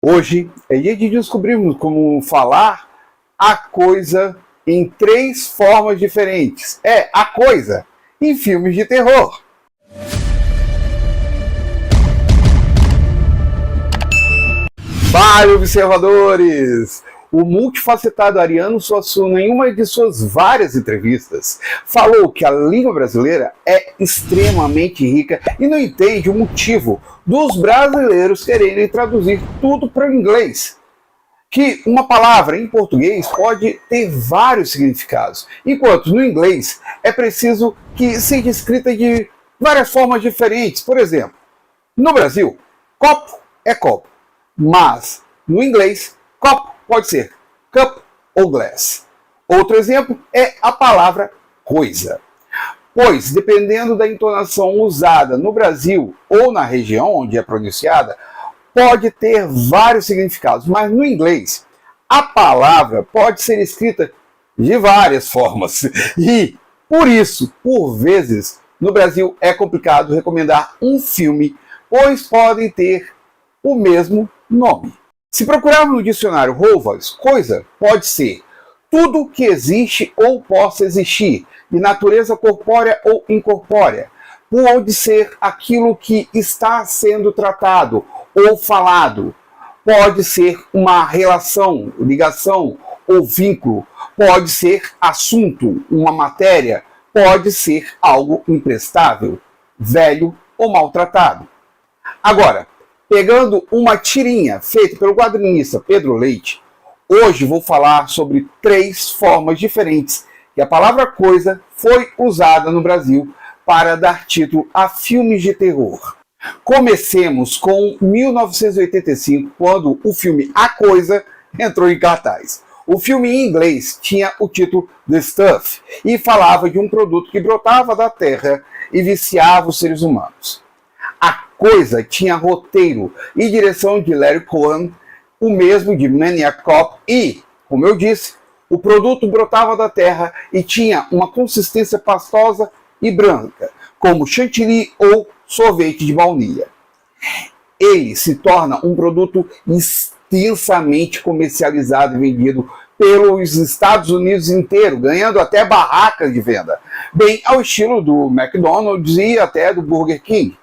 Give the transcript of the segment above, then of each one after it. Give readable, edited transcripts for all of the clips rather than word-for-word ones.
Hoje é dia de descobrirmos como falar a coisa em 3 formas diferentes. É, a coisa, em filmes de terror. Fala, observadores! O multifacetado Ariano Suassuna, em uma de suas várias entrevistas, falou que a língua brasileira é extremamente rica e não entende o motivo dos brasileiros quererem traduzir tudo para o inglês. Que uma palavra em português pode ter vários significados, enquanto no inglês é preciso que seja escrita de várias formas diferentes. Por exemplo, no Brasil, copo é copo, mas no inglês, copo pode ser cup ou glass. Outro exemplo é a palavra coisa. Pois, dependendo da entonação usada no Brasil ou na região onde é pronunciada, pode ter vários significados, mas no inglês, a palavra pode ser escrita de várias formas. E, por isso, por vezes, no Brasil é complicado recomendar um filme, pois podem ter o mesmo nome. Se procurarmos no dicionário Rovas, coisa pode ser tudo que existe ou possa existir, de natureza corpórea ou incorpórea. Pode ser aquilo que está sendo tratado ou falado. Pode ser uma relação, ligação ou vínculo. Pode ser assunto, uma matéria. Pode ser algo imprestável, velho ou maltratado. Agora, pegando uma tirinha feita pelo quadrinista Pedro Leite, hoje vou falar sobre 3 formas diferentes que a palavra coisa foi usada no Brasil para dar título a filmes de terror. Comecemos com 1985, quando o filme A Coisa entrou em cartaz. O filme em inglês tinha o título The Stuff e falava de um produto que brotava da terra e viciava os seres humanos. A Coisa tinha roteiro e direção de Larry Cohen, o mesmo de Maniac Cop, e, como eu disse, o produto brotava da terra e tinha uma consistência pastosa e branca, como chantilly ou sorvete de baunilha. Ele se torna um produto extensamente comercializado e vendido pelos Estados Unidos inteiro, ganhando até barracas de venda, bem ao estilo do McDonald's e até do Burger King.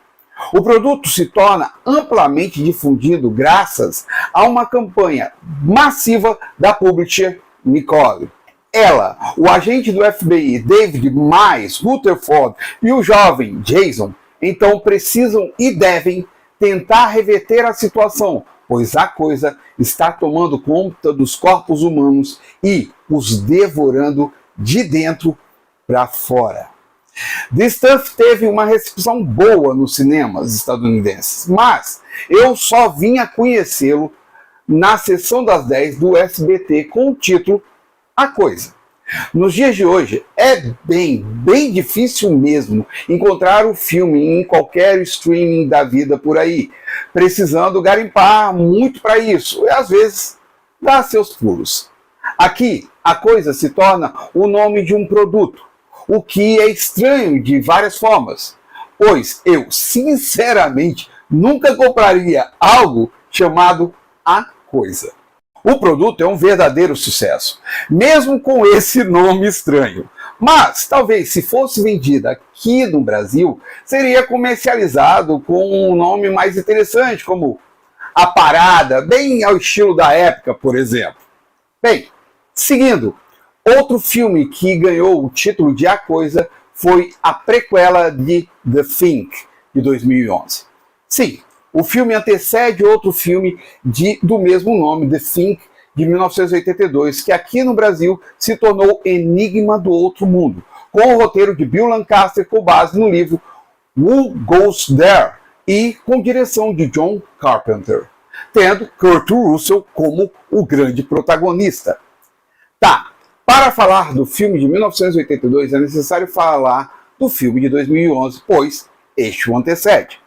O produto se torna amplamente difundido graças a uma campanha massiva da publisher Nicole. Ela, o agente do FBI David Miles Rutherford e o jovem Jason, então precisam e devem tentar reverter a situação, pois a coisa está tomando conta dos corpos humanos e os devorando de dentro para fora. The Stuff teve uma recepção boa nos cinemas estadunidenses, mas eu só vim a conhecê-lo na sessão das 10 do SBT com o título A Coisa. Nos dias de hoje é bem difícil mesmo encontrar o filme em qualquer streaming da vida por aí, precisando garimpar muito para isso e às vezes dá seus pulos. Aqui, A Coisa se torna o nome de um produto, o que é estranho de várias formas, pois eu, sinceramente, nunca compraria algo chamado A Coisa. O produto é um verdadeiro sucesso, mesmo com esse nome estranho. Mas, talvez, se fosse vendida aqui no Brasil, seria comercializado com um nome mais interessante, como A Parada, bem ao estilo da época, por exemplo. Bem, seguindo, outro filme que ganhou o título de A Coisa foi a prequela de The Thing, de 2011. Sim, o filme antecede outro filme do mesmo nome, The Thing, de 1982, que aqui no Brasil se tornou Enigma do Outro Mundo, com o roteiro de Bill Lancaster com base no livro Who Goes There e com direção de John Carpenter, tendo Kurt Russell como o grande protagonista. Tá, para falar do filme de 1982 é necessário falar do filme de 2011, pois este o antecede.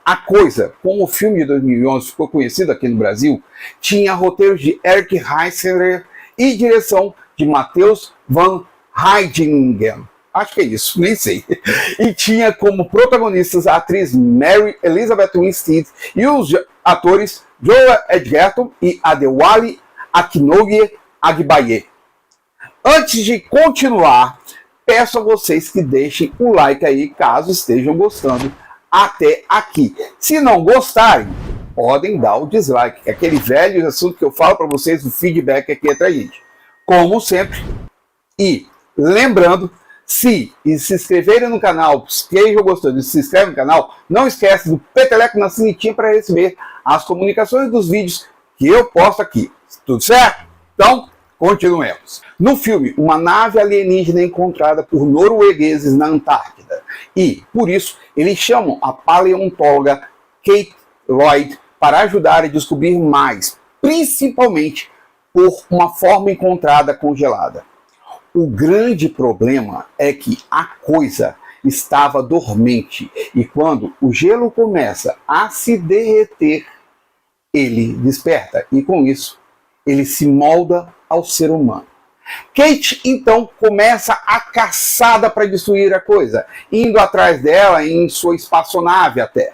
A Coisa, como o filme de 2011 ficou conhecido aqui no Brasil, tinha roteiros de Eric Heisserer e direção de Matheus Van Heijningen. Acho que é isso, nem sei. E tinha como protagonistas a atriz Mary Elizabeth Winstead e os atores Joel Edgerton e Adewale Akinnuoye Agbaye. Antes de continuar, peço a vocês que deixem o like aí, caso estejam gostando até aqui. Se não gostarem, podem dar o dislike. É aquele velho assunto que eu falo para vocês, o feedback aqui entre a gente. Como sempre, e lembrando, se inscreverem no canal, estejam gostando, se inscreve no canal, não esquece do peteleco na sinetinha para receber as comunicações dos vídeos que eu posto aqui. Tudo certo? Então, continuemos. No filme, uma nave alienígena é encontrada por noruegueses na Antártida. E, por isso, eles chamam a paleontóloga Kate Lloyd para ajudar a descobrir mais, principalmente por uma forma encontrada congelada. O grande problema é que a coisa estava dormente e quando o gelo começa a se derreter, ele desperta e com isso ele se molda ao ser humano. Kate então começa a caçada para destruir a coisa, indo atrás dela em sua espaçonave até.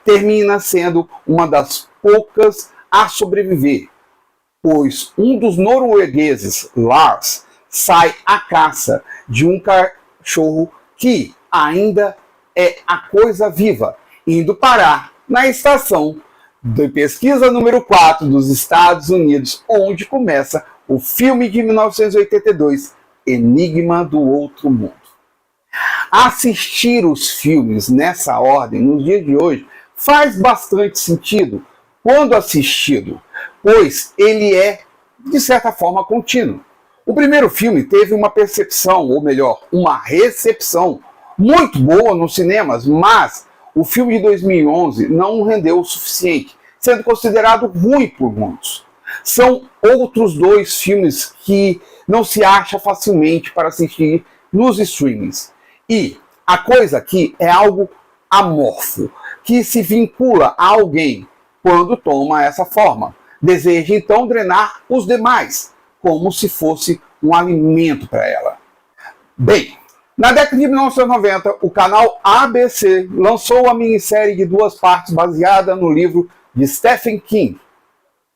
Termina sendo uma das poucas a sobreviver, pois um dos noruegueses, Lars, sai à caça de um cachorro que ainda é a coisa viva, indo parar na estação de pesquisa número 4 dos Estados Unidos, onde começa o filme de 1982, Enigma do Outro Mundo. Assistir os filmes nessa ordem, nos dias de hoje, faz bastante sentido quando assistido, pois ele é, de certa forma, contínuo. O primeiro filme teve uma percepção, ou melhor, uma recepção muito boa nos cinemas, mas o filme de 2011 não rendeu o suficiente, sendo considerado ruim por muitos. São outros dois filmes que não se acha facilmente para assistir nos streamings. E a coisa aqui é algo amorfo, que se vincula a alguém quando toma essa forma. Deseja então drenar os demais, como se fosse um alimento para ela. Bem, na década de 1990, o canal ABC lançou uma minissérie de 2 partes baseada no livro de Stephen King,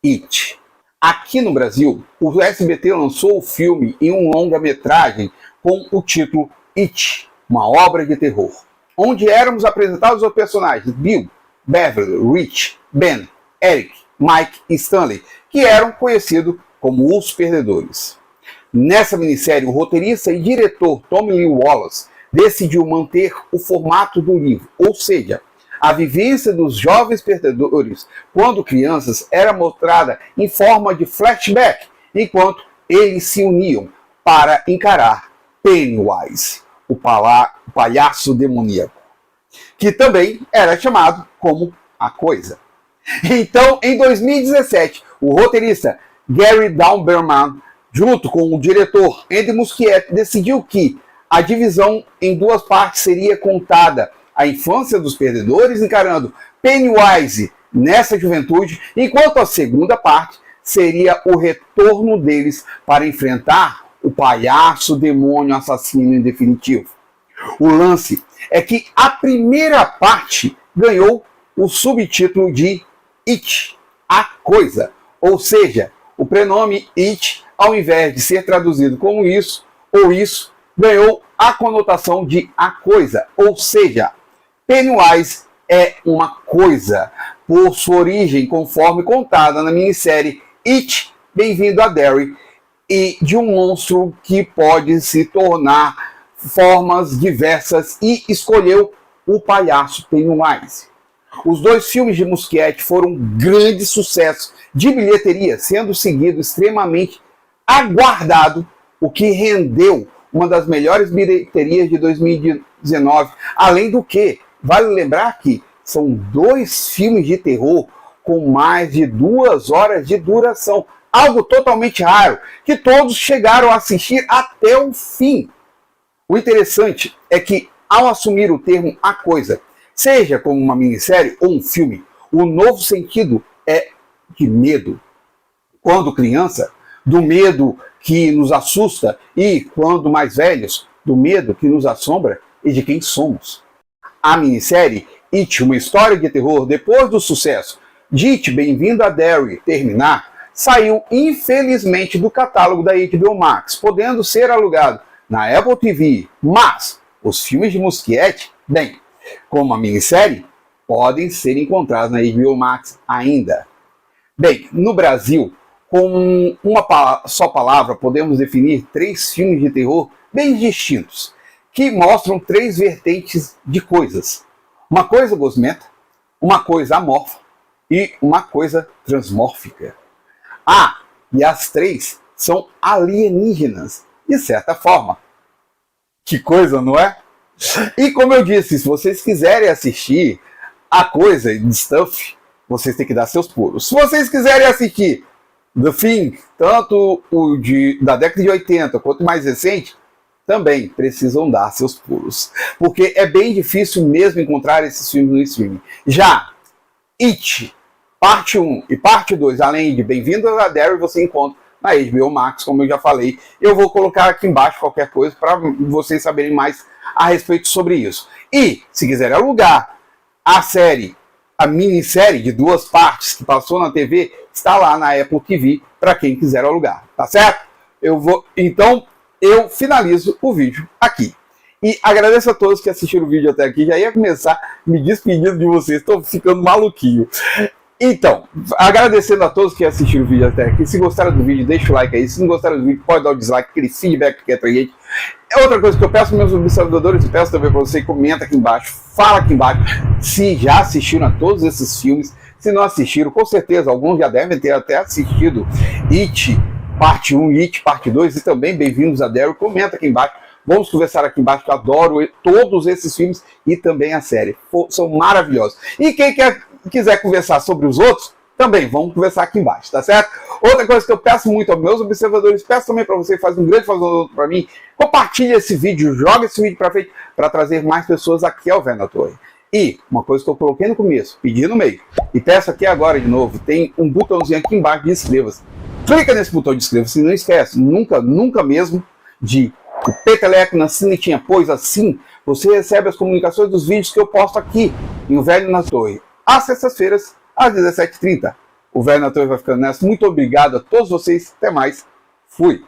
It. Aqui no Brasil, o SBT lançou o filme em um longa-metragem com o título It, uma obra de terror, onde éramos apresentados os personagens Bill, Beverly, Rich, Ben, Eric, Mike e Stanley, que eram conhecidos como Os Perdedores. Nessa minissérie, o roteirista e diretor Tommy Lee Wallace decidiu manter o formato do livro, ou seja, a vivência dos jovens perdedores quando crianças era mostrada em forma de flashback, enquanto eles se uniam para encarar Pennywise, o palhaço demoníaco, que também era chamado como a Coisa. Então, em 2017, o roteirista Gary Dauberman, junto com o diretor Andy Muschietti, decidiu que a divisão em 2 partes seria contada a infância dos perdedores encarando Pennywise nessa juventude, enquanto a segunda parte seria o retorno deles para enfrentar o palhaço demônio assassino em definitivo. O lance é que a primeira parte ganhou o subtítulo de It, a Coisa, ou seja, o prenome It, ao invés de ser traduzido como isso ou isso, ganhou a conotação de a coisa, ou seja, Pennywise é uma coisa, por sua origem conforme contada na minissérie It, Bem-vindo a Derry, e de um monstro que pode se tornar formas diversas e escolheu o palhaço Pennywise. Os 2 filmes de Muschietti foram um grande sucesso de bilheteria, sendo seguido extremamente aguardado, o que rendeu uma das melhores bilheterias de 2019. Além do que, vale lembrar que são 2 filmes de terror com mais de 2 horas de duração, algo totalmente raro, que todos chegaram a assistir até o fim. O interessante é que, ao assumir o termo A Coisa, seja como uma minissérie ou um filme, o novo sentido é de medo. Quando criança, do medo que nos assusta e, quando mais velhos, do medo que nos assombra e de quem somos. A minissérie It, uma história de terror, depois do sucesso de It, Bem-vindo a Derry terminar, saiu infelizmente do catálogo da HBO Max, podendo ser alugado na Apple TV, mas os filmes de Muschietti, bem, como a minissérie, podem ser encontrados na HBO Max ainda. Bem, no Brasil, com uma só palavra, podemos definir 3 filmes de terror bem distintos, que mostram 3 vertentes de coisas. Uma coisa gosmenta, uma coisa amorfa e uma coisa transmórfica. Ah, e as 3 são alienígenas, de certa forma. Que coisa, não é? E como eu disse, se vocês quiserem assistir a coisa de Stuff, vocês têm que dar seus pulos. Se vocês quiserem assistir The Thing, tanto o da década de 80 quanto o mais recente, também precisam dar seus pulos. Porque é bem difícil mesmo encontrar esses filmes no streaming. Já It, parte 1 e parte 2, além de Bem-vindo a Derry, você encontra na HBO Max, como eu já falei. Eu vou colocar aqui embaixo qualquer coisa para vocês saberem mais a respeito sobre isso. E, se quiserem alugar a série, a minissérie de 2 partes que passou na TV, está lá na Apple TV para quem quiser alugar, tá certo? Então, eu finalizo o vídeo aqui. E agradeço a todos que assistiram o vídeo até aqui. Já ia começar me despedindo de vocês, estou ficando maluquinho. Então, agradecendo a todos que assistiram o vídeo até aqui. Se gostaram do vídeo, deixa o like aí. Se não gostaram do vídeo, pode dar o dislike, aquele feedback que é pra gente. Outra coisa que eu peço meus observadores, peço também para você, comenta aqui embaixo, fala aqui embaixo se já assistiram a todos esses filmes. Se não assistiram, com certeza, alguns já devem ter até assistido It, parte 1, It, parte 2 e também Bem-vindos a Derry. Comenta aqui embaixo. Vamos conversar aqui embaixo, que eu adoro todos esses filmes e também a série. São maravilhosos. E quem quiser conversar sobre os outros, também vamos conversar aqui embaixo, tá certo? Outra coisa que eu peço muito aos meus observadores, peço também para você, faz um grande favor para mim, compartilha esse vídeo, joga esse vídeo para frente, para trazer mais pessoas aqui ao Velho na Torre. E uma coisa que eu coloquei no começo, pedi no meio, e peço aqui agora de novo, tem um botãozinho aqui embaixo de inscreva-se. Clica nesse botão de inscreva-se e não esquece, nunca mesmo de o peteleco na sinetinha, pois assim você recebe as comunicações dos vídeos que eu posto aqui em O Velho na Torre, às sextas-feiras, às 17h30. O Velho na Torre vai ficando nessa. Muito obrigado a todos vocês. Até mais. Fui.